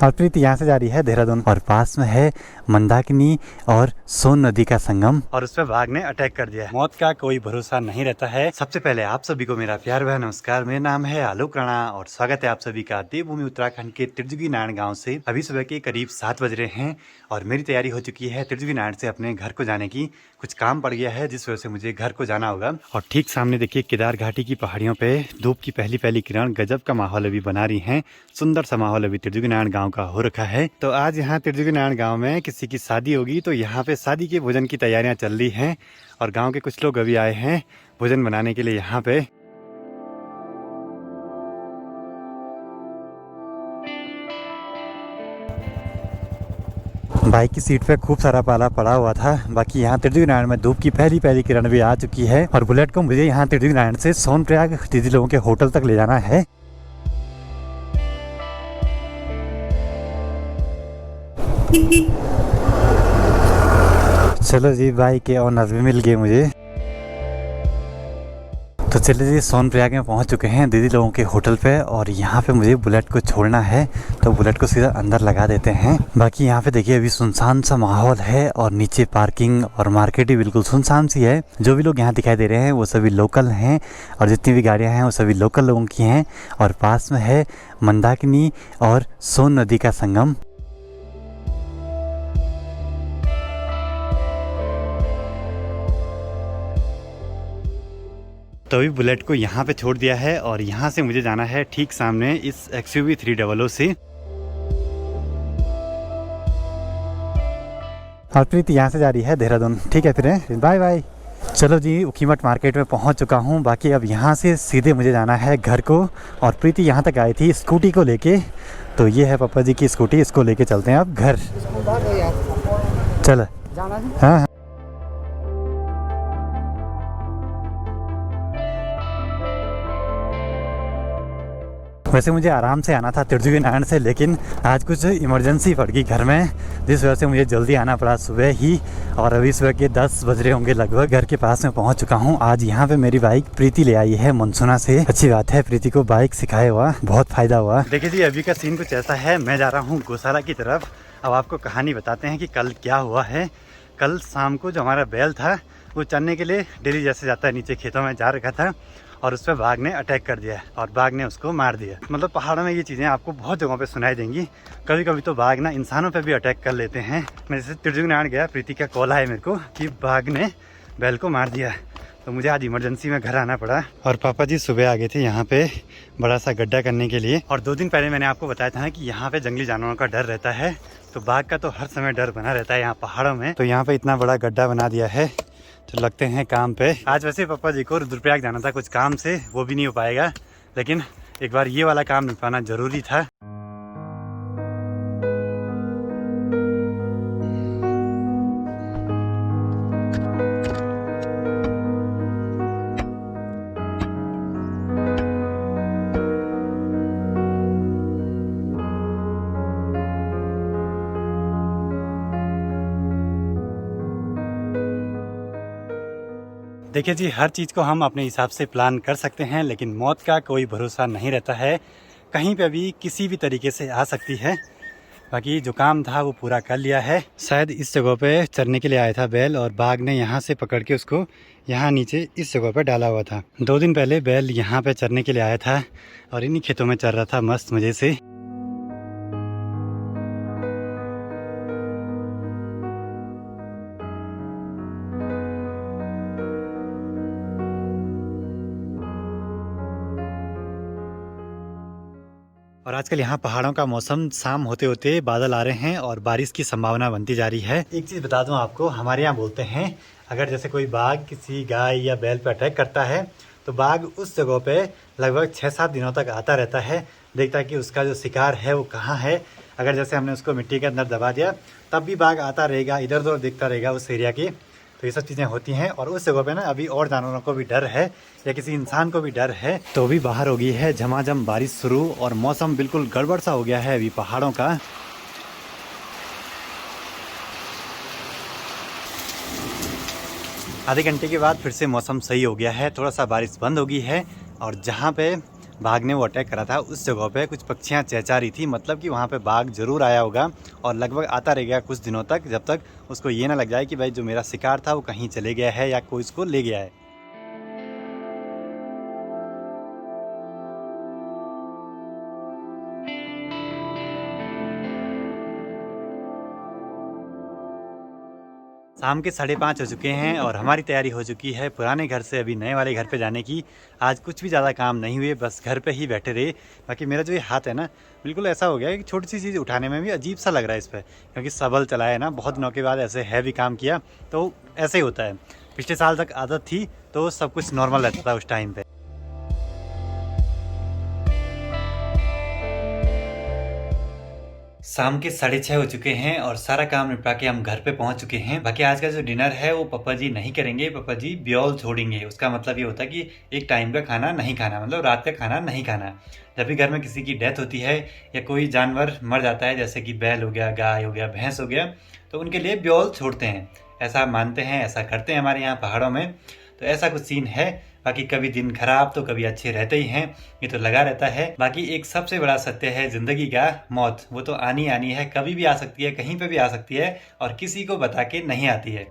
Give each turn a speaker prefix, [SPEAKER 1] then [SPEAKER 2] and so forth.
[SPEAKER 1] और प्रीति यहाँ से जा रही है देहरादून और पास में है मंदाकिनी और सोन नदी का संगम और उस पर बाघ ने अटैक कर दिया। मौत का कोई भरोसा नहीं रहता है। सबसे पहले आप सभी को मेरा प्यार भरा नमस्कार। मेरा नाम है आलोक राणा और स्वागत है आप सभी का देवभूमि उत्तराखंड के त्रिजुगी नारायण गाँव से। अभी सुबह के करीब 7 बज रहे हैं और मेरी तैयारी हो चुकी है त्रिजुगी नारायण से अपने घर को जाने की। कुछ काम पड़ गया है जिस वजह से मुझे घर को जाना होगा। और ठीक सामने देखिए केदार घाटी की पहाड़ियों पे धूप की पहली पहली किरण गजब का माहौल अभी बना रही है। सुंदर सा माहौल अभी त्रिजुगी नारायण गाँव का हो रखा है। तो आज यहाँ त्रिजुगी नारायण गाँव में किसी की शादी होगी तो यहाँ पे शादी के भोजन की तैयारियां चल रही हैं और गांव के कुछ लोग अभी आए हैं भोजन बनाने के लिए यहाँ पे। बाइक की सीट पे खूब सारा पाला पड़ा हुआ था। बाकी यहाँ त्रिजुगी नारायण में धूप की पहली पहली किरण भी आ चुकी है और बुलेट को मुझे यहाँ त्रिजुगी नारायण से सोनप्रयाग दीदी लोगों के होटल तक ले जाना है। चलो जी, बाइक के ऑनर भी मिल गए मुझे। तो चलिए जी, सोनप्रयाग में पहुंच चुके हैं दीदी लोगों के होटल पे और यहाँ पे मुझे बुलेट को छोड़ना है तो बुलेट को सीधा अंदर लगा देते हैं। बाकी यहाँ पे देखिए अभी सुनसान सा माहौल है और नीचे पार्किंग और मार्केट भी बिल्कुल सुनसान सी है। जो भी लोग यहाँ दिखाई दे रहे हैं वो सभी लोकल हैं और जितनी भी गाड़ियाँ हैं वो सभी लोकल लोगों की हैं और पास में है मंदाकिनी और सोन नदी का संगम। तो अभी बुलेट को यहाँ पे छोड़ दिया है और यहाँ से मुझे जाना है ठीक सामने इस XUV 300 से। और प्रीति यहाँ से जा रही है देहरादून। ठीक है फिर बाय बाय। चलो जी, उखीमठ मार्केट में पहुँच चुका हूँ। बाकी अब यहाँ से सीधे मुझे जाना है घर को और प्रीति यहाँ तक आई थी स्कूटी को लेके। तो ये है पापा जी की स्कूटी, इसको लेके चलते हैं अब घर। चल हाँ। वैसे मुझे आराम से आना था त्रिजुगी नारायण से, लेकिन आज कुछ इमरजेंसी पड़ गई घर में जिस वजह से मुझे जल्दी आना पड़ा सुबह ही। और अभी सुबह के 10 बज रहे होंगे लगभग। घर के पास में पहुंच चुका हूं। आज यहाँ पे मेरी बाइक प्रीति ले आई है मनसुना से। अच्छी बात है, प्रीति को बाइक सिखाए हुआ बहुत फायदा हुआ। देखिए जी, अभी का सीन कुछ ऐसा है। मैं जा रहा हूँ गौशाला की तरफ। अब आपको कहानी बताते हैं कि कल क्या हुआ है। कल शाम को जो हमारा बैल था वो चरने के लिए डेली जैसे जाता है नीचे खेतों में जा रखा था और उस पर बाघ ने अटैक कर दिया और बाघ ने उसको मार दिया। मतलब पहाड़ों में ये चीज़ें आपको बहुत जगहों पे सुनाई देंगी। कभी कभी तो बाघ ना इंसानों पे भी अटैक कर लेते हैं। मैं जैसे त्रिजुगी नारायण गया, प्रीति का कॉल आया मेरे को कि बाघ ने बैल को मार दिया। तो मुझे आज इमरजेंसी में घर आना पड़ा और पापा जी सुबह आ गए थे यहाँ पे बड़ा सा गड्ढा करने के लिए। और 2 दिन पहले मैंने आपको बताया था कि यहाँ पे जंगली जानवरों का डर रहता है। तो बाघ का तो हर समय डर बना रहता है यहाँ पहाड़ों में। तो यहाँ पे इतना बड़ा गड्ढा बना दिया है तो लगते हैं काम पे। आज वैसे पापा जी को रुद्रप्रयाग जाना था कुछ काम से, वो भी नहीं हो पाएगा, लेकिन एक बार ये वाला काम निपटाना जरूरी था। देखिए जी, हर चीज़ को हम अपने हिसाब से प्लान कर सकते हैं लेकिन मौत का कोई भरोसा नहीं रहता है। कहीं पे भी किसी भी तरीके से आ सकती है। बाकी जो काम था वो पूरा कर लिया है। शायद इस जगह पे चरने के लिए आया था बैल और बाघ ने यहाँ से पकड़ के उसको यहाँ नीचे इस जगह पे डाला हुआ था। 2 दिन पहले बैल यहाँ पे चरने के लिए आया था और इन्हीं खेतों में चर रहा था मस्त मज़े से। और आजकल यहाँ पहाड़ों का मौसम शाम होते होते बादल आ रहे हैं और बारिश की संभावना बनती जा रही है। एक चीज़ बता दूं आपको, हमारे यहाँ बोलते हैं अगर जैसे कोई बाघ किसी गाय या बैल पे अटैक करता है तो बाघ उस जगह पे लगभग 6-7 दिनों तक आता रहता है, देखता है कि उसका जो शिकार है वो कहाँ है। अगर जैसे हमने उसको मिट्टी के अंदर दबा दिया तब भी बाघ आता रहेगा, इधर उधर देखता रहेगा उस एरिया की। तो ये सब चीज़ें होती हैं और उस जगह पे ना अभी और जानवरों को भी डर है या किसी इंसान को भी डर है। तो भी बाहर हो गई है झमाझम बारिश शुरू और मौसम बिल्कुल गड़बड़ सा हो गया है अभी पहाड़ों का। आधे घंटे के बाद फिर से मौसम सही हो गया है, थोड़ा सा बारिश बंद हो गई है और जहाँ पे बाघ ने वो अटैक करा था उस जगह पे कुछ पक्षियाँ चहचहा रही थी, मतलब कि वहाँ पे बाघ जरूर आया होगा और लगभग आता रहेगा कुछ दिनों तक, जब तक उसको ये ना लग जाए कि भाई जो मेरा शिकार था वो कहीं चले गया है या कोई इसको ले गया है। शाम के 5:30 हो चुके हैं और हमारी तैयारी हो चुकी है पुराने घर से अभी नए वाले घर पे जाने की। आज कुछ भी ज़्यादा काम नहीं हुए, बस घर पे ही बैठे रहे। बाकी मेरा जो ये हाथ है ना, बिल्कुल ऐसा हो गया है कि छोटी सी चीज़ उठाने में भी अजीब सा लग रहा है इस पर, क्योंकि सबल चलाया है ना, बहुत दिनों के बाद ऐसे हैवी काम किया तो ऐसे ही होता है। पिछले साल तक आदत थी तो सब कुछ नॉर्मल रहता था उस टाइम पर। शाम के 6:30 हो चुके हैं और सारा काम निपटा के हम घर पे पहुंच चुके हैं। बाकी आज का जो डिनर है वो पापा जी नहीं करेंगे, पापा जी ब्योल छोड़ेंगे। उसका मतलब ये होता है कि एक टाइम का खाना नहीं खाना, मतलब रात का खाना नहीं खाना। जब भी घर में किसी की डेथ होती है या कोई जानवर मर जाता है, जैसे कि बैल हो गया, गाय हो गया, भैंस हो गया, तो उनके लिए ब्योल छोड़ते हैं। ऐसा मानते हैं, ऐसा करते हैं हमारे यहाँ पहाड़ों में। तो ऐसा कुछ सीन है। बाकी कभी दिन खराब तो कभी अच्छे रहते ही हैं, ये तो लगा रहता है। बाकी एक सबसे बड़ा सत्य है जिंदगी का, मौत वो तो आनी आनी है, कभी भी आ सकती है, कहीं पे भी आ सकती है और किसी को बता के नहीं आती है।